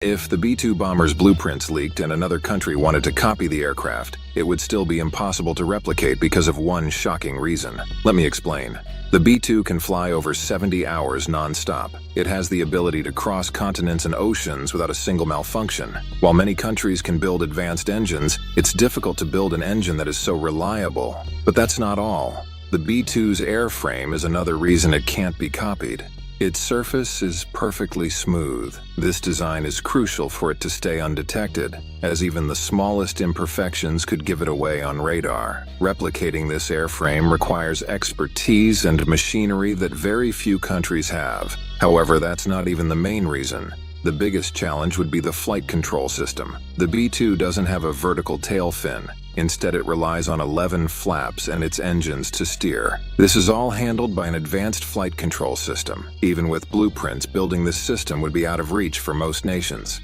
If the B-2 bomber's blueprints leaked and another country wanted to copy the aircraft, it would still be impossible to replicate because of one shocking reason. Let me explain. The B-2 can fly over 70 hours non-stop. It has the ability to cross continents and oceans without a single malfunction. While many countries can build advanced engines, it's difficult to build an engine that is so reliable. But that's not all. The B-2's airframe is another reason it can't be copied. Its surface is perfectly smooth. This design is crucial for it to stay undetected, as even the smallest imperfections could give it away on radar. Replicating this airframe requires expertise and machinery that very few countries have. However, that's not even the main reason. The biggest challenge would be the flight control system. The B-2 doesn't have a vertical tail fin. Instead, it relies on 11 flaps and its engines to steer. This is all handled by an advanced flight control system. Even with blueprints, building this system would be out of reach for most nations.